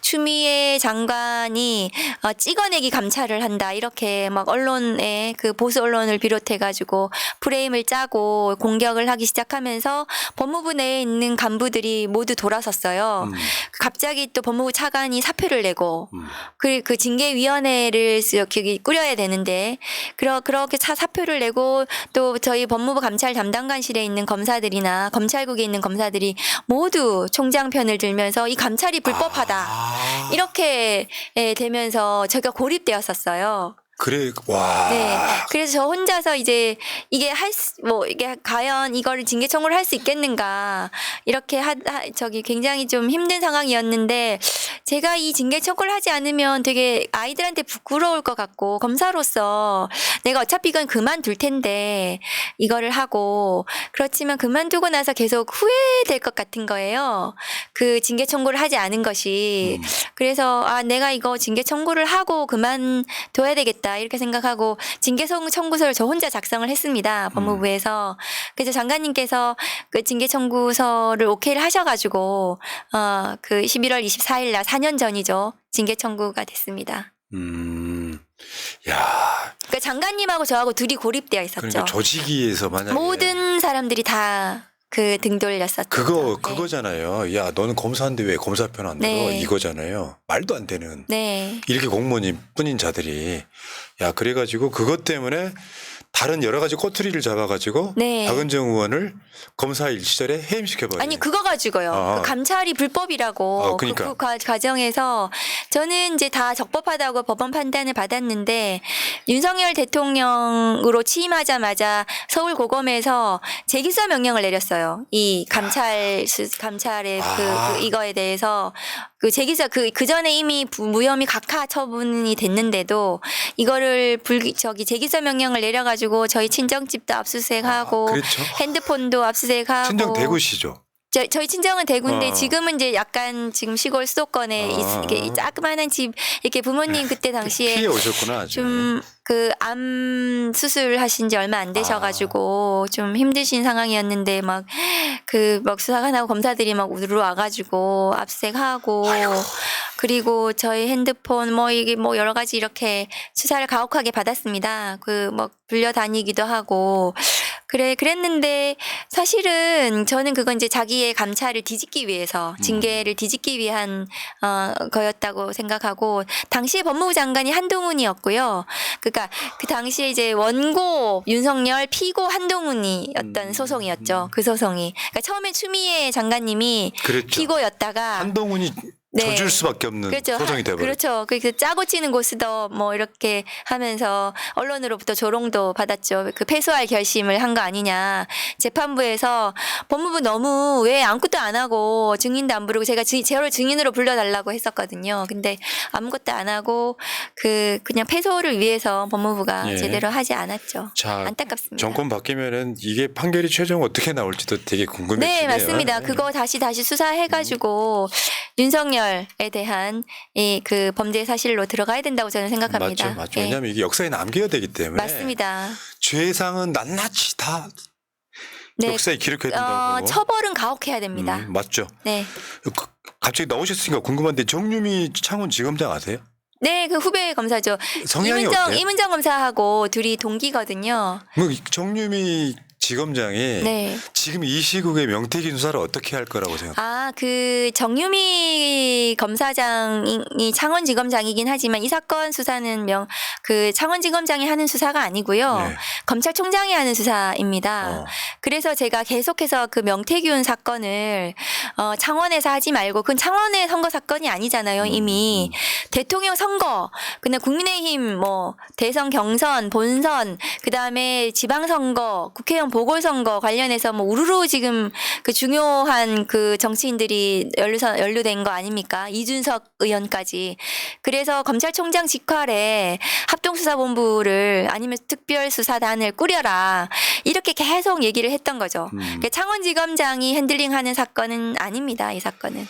추미애 장관이 찍어내기 감찰을 한다. 이렇게 막 언론에 그 보수 언론을 비롯해가지고 프레임을 짜고 공격을 하기 시작하면서 법무부 내에 있는 간부들이 모두 돌아섰어요. 갑자기 또 법무부 차관이 사표를 내고 그 징계위원회를 이렇게 꾸려야 되는데 그렇게 사표를 내고 또 저희 법무부 감찰 담당관실에 있는 검사들이나 검찰국에 있는 검사들이 모두 총장 편을 들면서 이 감찰이 불법하다. 이렇게 되면서 제가 고립되었었어요. 그래, 와. 네. 그래서 저 혼자서 이제 이게 이게 과연 이거를 징계 청구를 할 수 있겠는가. 이렇게 굉장히 좀 힘든 상황이었는데 제가 이 징계 청구를 하지 않으면 되게 아이들한테 부끄러울 것 같고 검사로서 내가 어차피 이건 그만둘 텐데 이거를 하고 그렇지만 그만두고 나서 계속 후회될 것 같은 거예요. 그 징계 청구를 하지 않은 것이. 그래서 내가 이거 징계 청구를 하고 그만둬야 되겠다. 이렇게 생각하고 징계 청구서를 저 혼자 작성을 했습니다. 법무부에서. 그래서 장관님께서 그 징계 청구서를 오케이를 하셔가지고 그 11월 24일 날 4년 전이죠. 징계 청구가 됐습니다. 야. 그러니까 장관님하고 저하고 둘이 고립되어 있었죠. 그러니까 조직위에서 만약에 모든 사람들이 다 그 등 돌렸었죠. 그거잖아요. 야, 너는 검사인데 왜 검사편 안 들어? 네. 이거잖아요. 말도 안 되는. 네. 이렇게 공무원이 뿐인 자들이. 야, 그래가지고 그것 때문에 다른 여러 가지 꼬투리를 잡아가지고 네. 박은정 의원을 검사 일시절에 해임시켜버려요. 아니 그거 가지고요. 그 감찰이 불법이라고 그러니까. 그 과정에서 저는 이제 다 적법하다고 법원 판단을 받았는데 윤석열 대통령으로 취임하자마자 서울고검에서 재기소 명령을 내렸어요. 이 감찰의 이거에 대해서 그 재기소 그 전에 이미 무혐의 각하 처분이 됐는데도 이거를 재기소 명령을 내려가지고 저희 친정집도 압수수색하고 그렇죠. 핸드폰도 압수수색하고 친정 대구시죠. 저희 친정은 대구인데 지금은 이제 약간 지금 시골 수도권에 이게 자그마한 집 이렇게 부모님 그때 당시에 피해 오셨구나. 좀 그 암 수술하신 지 얼마 안 되셔가지고 좀 힘드신 상황이었는데 막 수사관하고 검사들이 막 우르르 와가지고 압수색하고 그리고 저희 핸드폰 이게 여러 가지 이렇게 수사를 가혹하게 받았습니다. 불려다니기도 하고 그랬는데 사실은 저는 그건 이제 자기의 감찰을 뒤집기 위해서 징계를 뒤집기 위한 거였다고 생각하고 당시에 법무부 장관이 한동훈이었고요. 그러니까 그 당시에 이제 원고 윤석열 피고 한동훈이었던 소송이었죠. 그 소송이. 그러니까 처음에 추미애 장관님이 그랬죠. 피고였다가 한동훈이 져줄 수밖에 없는 소송이 돼버렸죠. 그렇죠. 그 짜고 치는 고스톱 이렇게 하면서 언론으로부터 조롱도 받았죠. 그 패소할 결심을 한 거 아니냐. 재판부에서 법무부 너무 왜 아무것도 안 하고 증인도 안 부르고 제가 저를 증인으로 불러달라고 했었거든요. 근데 아무것도 안 하고 그냥 패소를 위해서 법무부가 제대로 하지 않았죠. 자, 안타깝습니다. 정권 바뀌면은 이게 판결이 최종 어떻게 나올지도 되게 궁금해지네요. 네, 맞습니다. 그거 다시 수사해가지고 윤석열에 대한 이 그 범죄 사실로 들어가야 된다고 저는 생각합니다. 맞죠, 맞죠. 예. 왜냐하면 이게 역사에 남겨야 되기 때문에 맞습니다. 죄상은 낱낱이 다 네. 역사에 기록해야 된다고. 처벌은 가혹해야 됩니다. 맞죠. 네. 갑자기 나오셨으니까 궁금한데 정유미 창원지검장 아세요? 네, 그 후배 검사죠. 성향이 어때요? 이문정 검사하고 둘이 동기거든요. 뭐 정유미 지검장이 네. 지금 이 시국에 명태균 수사를 어떻게 할 거라고 생각해요? 그 정유미 검사장이 창원지검장이긴 하지만 이 사건 수사는 그 창원지검장이 하는 수사가 아니고요. 네. 검찰총장이 하는 수사입니다. 그래서 제가 계속해서 그 명태균 사건을 창원에서 하지 말고 그건 창원의 선거 사건이 아니잖아요. 이미 대통령 선거, 근데 국민의힘 뭐 대선 경선, 본선, 그다음에 지방선거, 국회의원 보궐선거 관련해서 뭐 우르르 지금 그 중요한 그 정치인들이 연루된 거 아닙니까? 이준석 의원까지. 그래서 검찰총장 직활에 합동수사본부를 아니면 특별수사단을 꾸려라. 이렇게 계속 얘기를 했던 거죠. 그러니까 창원지검장이 핸들링하는 사건은 아닙니다. 이 사건은.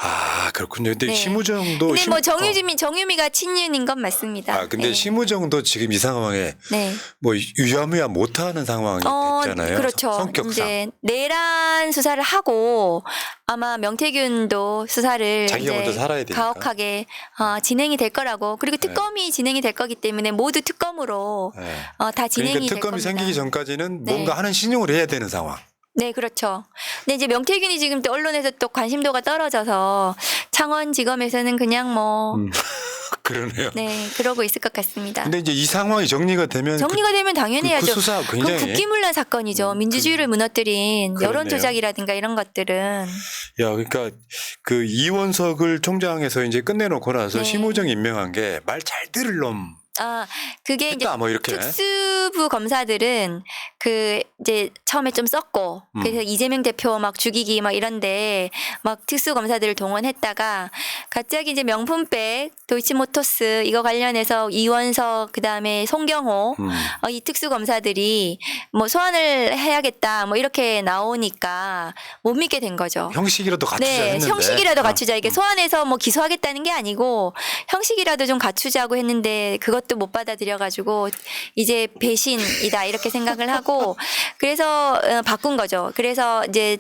아, 그렇군요. 근데 네. 심우정도 근데 뭐 정유미가 친윤인 건 맞습니다. 근데 네. 심우정도 지금 이 상황에 네. 뭐 유야무야 못하는 상황이 됐잖아요. 그렇죠. 성격상. 이제 내란 수사를 하고 아마 명태균도 수사를 자기가 이제 먼저 살아야 되니까. 가혹하게 진행이 될 거라고. 그리고 특검이 진행이 될 거기 때문에 모두 특검으로 네. 다 진행이 그러니까 될 특검이 겁니다. 생기기 전까지는 네. 뭔가 하는 신용을 해야 되는 상황. 네, 그렇죠. 근데 이제 명태균이 지금 또 언론에서 또 관심도가 떨어져서 창원지검에서는 그냥 뭐 그러네요. 네, 그러고 있을 것 같습니다. 근데 이제 이 상황이 정리가 되면 정리가 되면 당연히 그 해야죠. 수사 그건 굉장히 국기문란 사건이죠. 민주주의를 무너뜨린 그렇네요. 여론 조작이라든가 이런 것들은. 야, 그러니까 그 이원석을 총장에서 이제 끝내놓고 나서 네. 심우정 임명한 게 말 잘 들을 놈. 그게 이제 했다, 뭐 이렇게. 특수부 검사들은 그 이제 처음에 좀 썼고 그래서 이재명 대표 막 죽이기 막 이런데 막 특수 검사들을 동원했다가 갑자기 이제 명품백 도이치모터스 이거 관련해서 이원석 그다음에 송경호 이 특수 검사들이 뭐 소환을 해야겠다 뭐 이렇게 나오니까 못 믿게 된 거죠. 형식이라도 갖추자 네, 했는데. 형식이라도 갖추자. 이게 소환해서 뭐 기소하겠다는 게 아니고 형식이라도 좀 갖추자고 했는데 그것도 못 받아들여가지고 이제 배신이다 이렇게 생각을 하고 그래서 바꾼 거죠. 그래서 이제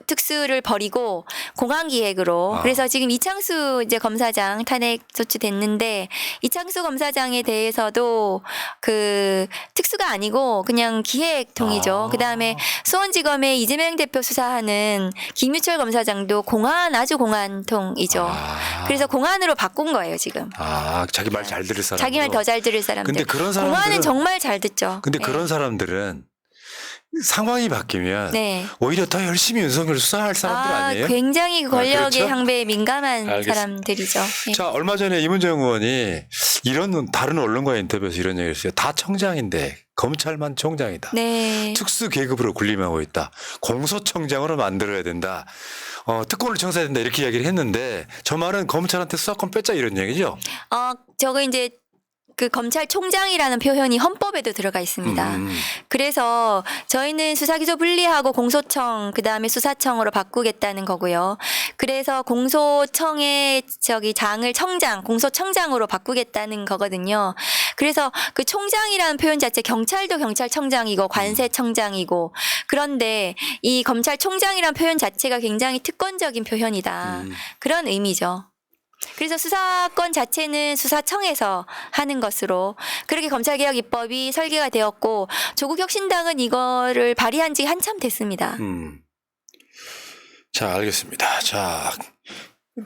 특수를 버리고 공항 기획으로 그래서 지금 이창수 이제 검사장 탄핵 소추됐는데 이창수 검사장에 대해서도 그 특수가 아니고 그냥 기획통이죠. 그다음에 수원지검의 이재명 대표 수사하는 김유철 검사장도 아주 공안통이죠. 그래서 공안으로 바꾼 거예요 지금. 자기 말 잘 들을 사람. 자기 말 더 잘 들을 사람들. 근데 그런 공안은 사람들은 정말 잘 듣죠. 근데 네. 그런 사람들은 상황이 바뀌면 네. 오히려 더 열심히 윤석열 수사할 사람들 아니에요? 굉장히 권력의 그렇죠? 향배에 민감한 알겠습니다. 사람들이죠. 네. 자, 얼마 전에 이문정 의원이 이런 다른 언론과 인터뷰에서 이런 얘기를 했어요. 다 청장인데 검찰만 총장이다. 네. 특수 계급으로 군림하고 있다. 공소청장으로 만들어야 된다. 특권을 청사해야 된다. 이렇게 이야기를 했는데 저 말은 검찰한테 수사권 뺐자 이런 얘기죠. 저거 이제 그 검찰총장이라는 표현이 헌법에도 들어가 있습니다. 그래서 저희는 수사기소 분리하고 공소청 그다음에 수사청으로 바꾸겠다는 거고요. 그래서 공소청의 장을 공소청장으로 바꾸겠다는 거거든요. 그래서 그 총장이라는 표현 자체 경찰도 경찰청장이고 관세청장이고 그런데 이 검찰총장이라는 표현 자체가 굉장히 특권적인 표현이다. 그런 의미죠. 그래서 수사권 자체는 수사청에서 하는 것으로 그렇게 검찰개혁 입법이 설계가 되었고 조국혁신당은 이거를 발의한 지 한참 됐습니다. 자, 알겠습니다. 자,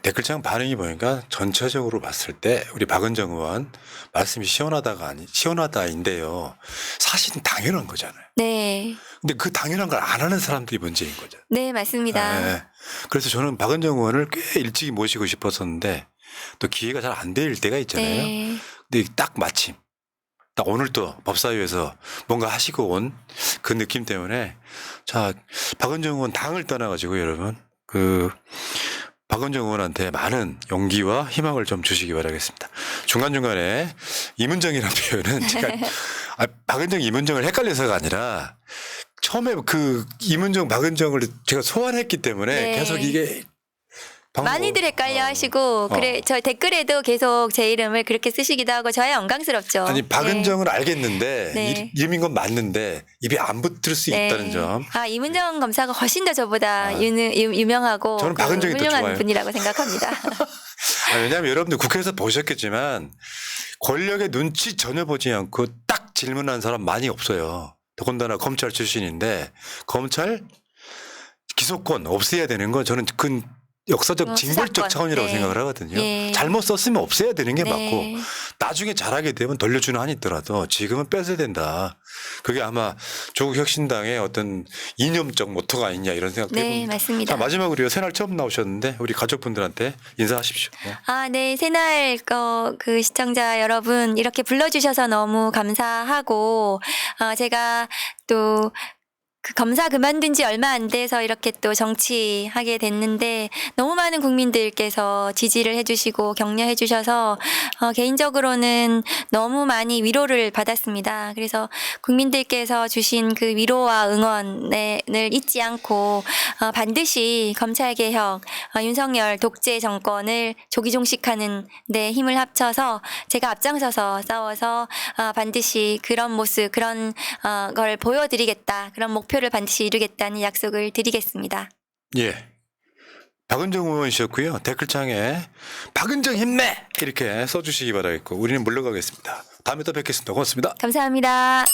댓글창 반응이 보니까 전체적으로 봤을 때 우리 박은정 의원 말씀이 시원하다인데요. 사실은 당연한 거잖아요. 네. 근데 그 당연한 걸 안 하는 사람들이 문제인 거죠. 네, 맞습니다. 네. 그래서 저는 박은정 의원을 꽤 일찍 모시고 싶었었는데 또 기회가 잘 안 될 때가 있잖아요. 네. 근데 딱 마침 딱 오늘 또 법사위에서 뭔가 하시고 온 그 느낌 때문에 자, 박은정 의원 당을 떠나가지고 여러분 박은정 의원한테 많은 용기와 희망을 좀 주시기 바라겠습니다. 중간중간에 이문정이라는 표현은 제가 박은정, 이문정을 헷갈려서가 아니라 처음에 그 이문정, 박은정을 제가 소환했기 때문에 네. 계속 이게 많이들 헷갈려 하시고 그래 저 댓글에도 계속 제 이름을 그렇게 쓰시기도 하고 저야 영광스럽죠. 아니 박은정은 알겠는데 네. 이름인 건 맞는데 입에 안 붙을 수 네. 있다는 점. 아 이문정 검사가 훨씬 더 저보다 아. 유명하고 저는 박은정이 더 훌륭한 좋아요. 분이라고 생각합니다. 왜냐하면 여러분들 국회에서 보셨겠지만 권력의 눈치 전혀 보지 않고 딱 질문하는 사람 많이 없어요. 더군다나 검찰 출신인데 검찰 기소권 없애야 되는 건 저는 그 역사적 징벌적 수사권. 차원이라고 네. 생각을 하거든요. 예. 잘못 썼으면 없애야 되는 게 네. 맞고 나중에 잘하게 되면 돌려주는 한이 있더라도 지금은 뺏어야 된다. 그게 아마 조국 혁신당의 어떤 이념적 모토가 아니냐 이런 생각도 네 해봅니다. 맞습니다. 자, 마지막으로 새날 처음 나오셨는데 우리 가족분들한테 인사하십시오. 네. 아, 네. 새날 그 시청자 여러분 이렇게 불러주셔서 너무 감사하고 제가 또 그 검사 그만둔 지 얼마 안 돼서 이렇게 또 정치하게 됐는데 너무 많은 국민들께서 지지를 해주시고 격려해 주셔서 개인적으로는 너무 많이 위로를 받았습니다. 그래서 국민들께서 주신 그 위로와 응원을 잊지 않고 반드시 검찰개혁, 윤석열 독재 정권을 조기 종식하는 데 힘을 합쳐서 제가 앞장서서 싸워서 반드시 그런 모습, 그런 걸 보여드리겠다. 그런 목표를 반드시 이루겠다는 약속을 드리겠습니다. 예. 박은정 의원이셨고요. 댓글창에 박은정 힘내 이렇게 써주시기 바라겠고 우리는 물러가겠습니다. 다음에 또 뵙겠습니다. 고맙습니다. 감사합니다.